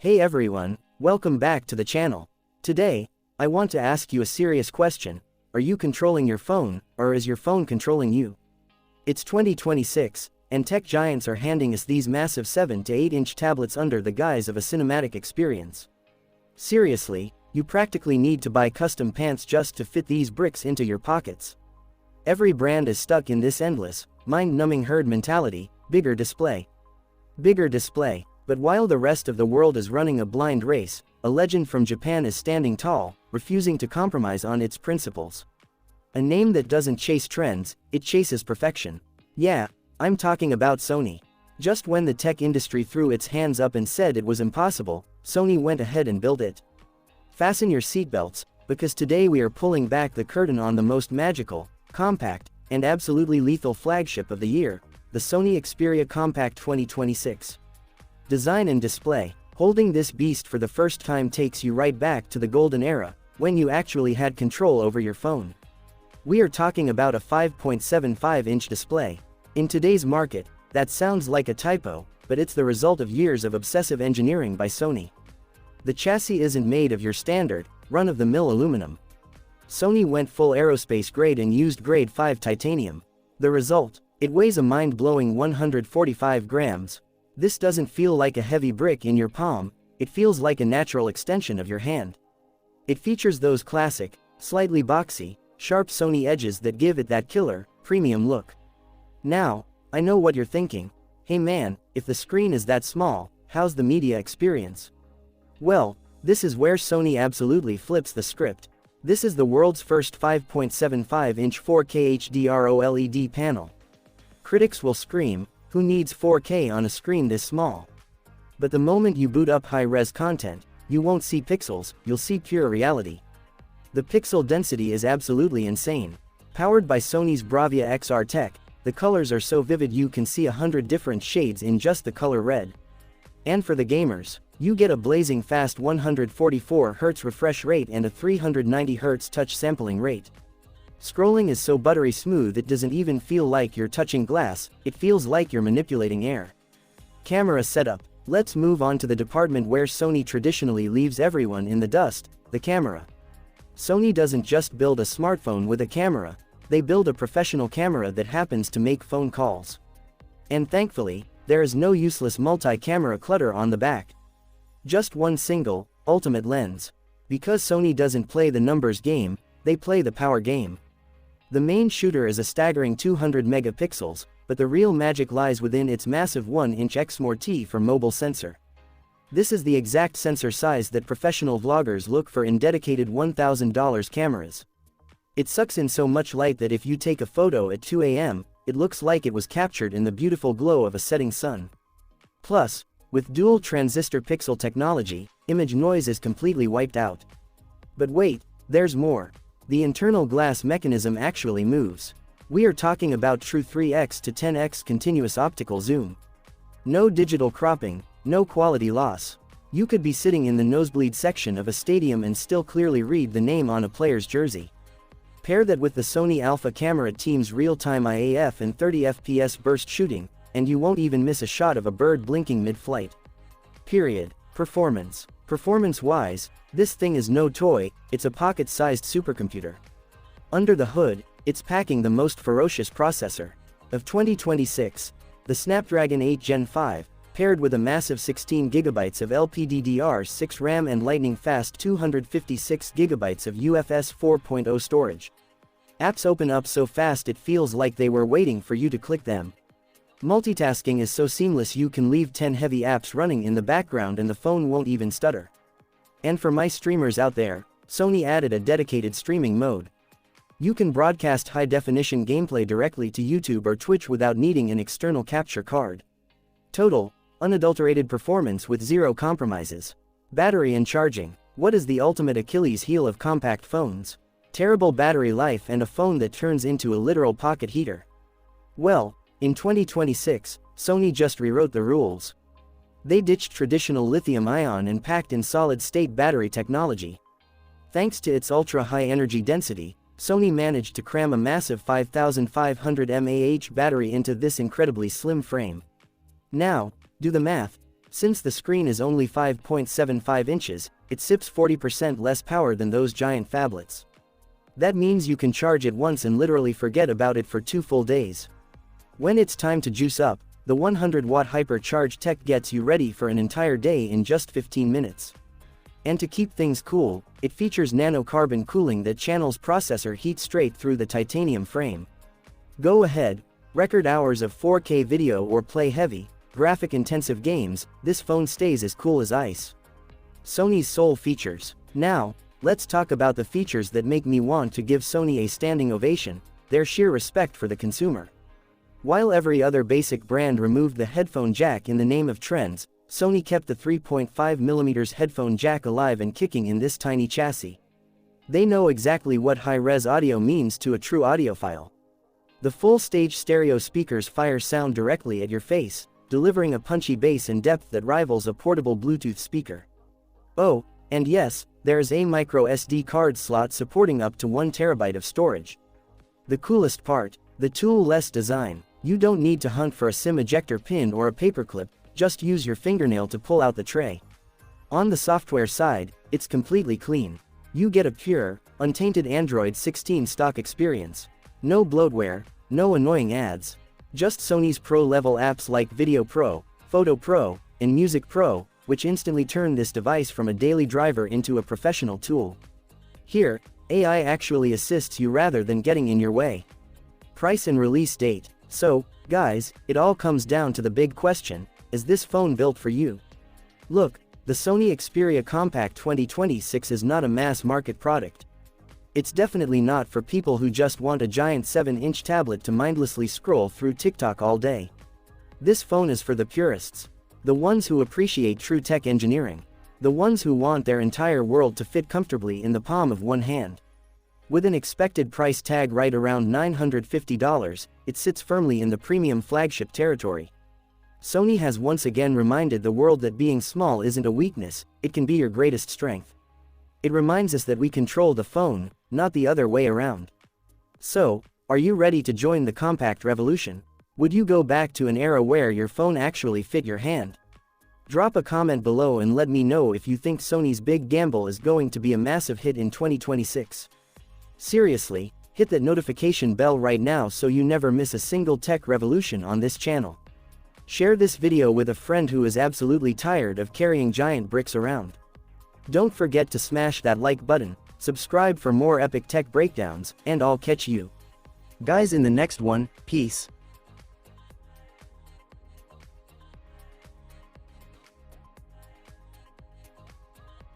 Hey everyone, welcome back to the channel. Today, I want to ask you a serious question. Are you controlling your phone, or is your phone controlling you? It's 2026, and tech giants are handing us these massive 7 to 8-inch tablets under the guise of a cinematic experience. Seriously, you practically need to buy custom pants just to fit these bricks into your pockets. Every brand is stuck in this endless, mind-numbing herd mentality: bigger display. Bigger display. But while the rest of the world is running a blind race, a legend from Japan is standing tall, refusing to compromise on its principles. A name that doesn't chase trends, it chases perfection. Yeah, I'm talking about Sony. Just when the tech industry threw its hands up and said it was impossible, Sony went ahead and built it. Fasten your seatbelts, because today we are pulling back the curtain on the most magical, compact, and absolutely lethal flagship of the year, the Sony Xperia Compact 2026. Design and display. Holding this beast for the first time takes you right back to the golden era, when you actually had control over your phone. We are talking about a 5.75-inch display. In today's market, that sounds like a typo, but it's the result of years of obsessive engineering by Sony. The chassis isn't made of your standard, run-of-the-mill aluminum. Sony went full aerospace grade and used grade 5 titanium. The result? It weighs a mind-blowing 145 grams. This doesn't feel like a heavy brick in your palm, it feels like a natural extension of your hand. It features those classic, slightly boxy, sharp Sony edges that give it that killer, premium look. Now, I know what you're thinking. Hey man, if the screen is that small, how's the media experience? Well, this is where Sony absolutely flips the script. This is the world's first 5.75-inch 4K HDR OLED panel. Critics will scream, who needs 4K on a screen this small? But the moment you boot up high-res content, you won't see pixels, you'll see pure reality. The pixel density is absolutely insane. Powered by Sony's Bravia XR tech, the colors are so vivid you can see 100 different shades in just the color red. And for the gamers, you get a blazing fast 144Hz refresh rate and a 390Hz touch sampling rate. Scrolling is so buttery smooth it doesn't even feel like you're touching glass, it feels like you're manipulating air. Camera setup. Let's move on to the department where Sony traditionally leaves everyone in the dust: the camera. Sony doesn't just build a smartphone with a camera, they build a professional camera that happens to make phone calls. And thankfully, there is no useless multi-camera clutter on the back. Just one single, ultimate lens. Because Sony doesn't play the numbers game, they play the power game. The main shooter is a staggering 200 megapixels, but the real magic lies within its massive 1-inch XMOR for mobile sensor. This is the exact sensor size that professional vloggers look for in dedicated $1,000 cameras. It sucks in so much light that if you take a photo at 2 a.m., it looks like it was captured in the beautiful glow of a setting sun. Plus, with dual transistor pixel technology, image noise is completely wiped out. But wait, there's more. The internal glass mechanism actually moves. We are talking about true 3x to 10x continuous optical zoom. No digital cropping, no quality loss. You could be sitting in the nosebleed section of a stadium and still clearly read the name on a player's jersey. Pair that with the Sony Alpha camera team's real-time IAF and 30 FPS burst shooting, and you won't even miss a shot of a bird blinking mid-flight. Period. Performance. Performance-wise, this thing is no toy, it's a pocket-sized supercomputer. Under the hood, it's packing the most ferocious processor of 2026, the Snapdragon 8 Gen 5, paired with a massive 16GB of LPDDR6 RAM and lightning-fast 256GB of UFS 4.0 storage. Apps open up so fast it feels like they were waiting for you to click them. Multitasking is so seamless you can leave 10 heavy apps running in the background and the phone won't even stutter. And for my streamers out there, Sony added a dedicated streaming mode. You can broadcast high-definition gameplay directly to YouTube or Twitch without needing an external capture card. Total, unadulterated performance with zero compromises. Battery and charging. What is the ultimate Achilles heel of compact phones? Terrible battery life and a phone that turns into a literal pocket heater. Well, in 2026, Sony just rewrote the rules. They ditched traditional lithium-ion and packed in solid-state battery technology. Thanks to its ultra-high energy density, Sony managed to cram a massive 5500 mAh battery into this incredibly slim frame. Now, do the math. Since the screen is only 5.75 inches, it sips 40% less power than those giant phablets. That means you can charge it once and literally forget about it for 2 full days. When it's time to juice up, the 100-watt hyper-charge tech gets you ready for an entire day in just 15 minutes. And to keep things cool, it features nanocarbon cooling that channels processor heat straight through the titanium frame. Go ahead, record hours of 4K video or play heavy, graphic-intensive games, this phone stays as cool as ice. Sony's sole features. Now, let's talk about the features that make me want to give Sony a standing ovation, their sheer respect for the consumer. While every other basic brand removed the headphone jack in the name of trends, Sony kept the 3.5mm headphone jack alive and kicking in this tiny chassis. They know exactly what high-res audio means to a true audiophile. The full-stage stereo speakers fire sound directly at your face, delivering a punchy bass and depth that rivals a portable Bluetooth speaker. Oh, and yes, there's a micro SD card slot supporting up to 1 TB of storage. The coolest part, the tool-less design. You don't need to hunt for a SIM ejector pin or a paperclip, just use your fingernail to pull out the tray. On the software side, it's completely clean. You get a pure, untainted Android 16 stock experience. No bloatware, no annoying ads. Just Sony's pro-level apps like Video Pro, Photo Pro, and Music Pro, which instantly turn this device from a daily driver into a professional tool. Here, AI actually assists you rather than getting in your way. Price and release date. So, guys, it all comes down to the big question, is this phone built for you? Look, the Sony Xperia Compact 2026 is not a mass-market product. It's definitely not for people who just want a giant 7-inch tablet to mindlessly scroll through TikTok all day. This phone is for the purists. The ones who appreciate true tech engineering. The ones who want their entire world to fit comfortably in the palm of one hand. With an expected price tag right around $950, it sits firmly in the premium flagship territory. Sony has once again reminded the world that being small isn't a weakness, it can be your greatest strength. It reminds us that we control the phone, not the other way around. So, are you ready to join the compact revolution? Would you go back to an era where your phone actually fit your hand? Drop a comment below and let me know if you think Sony's big gamble is going to be a massive hit in 2026. Seriously, hit that notification bell right now so you never miss a single tech revolution on this channel. Share this video with a friend who is absolutely tired of carrying giant bricks around. Don't forget to smash that like button, subscribe for more epic tech breakdowns, and I'll catch you guys in the next one. Peace.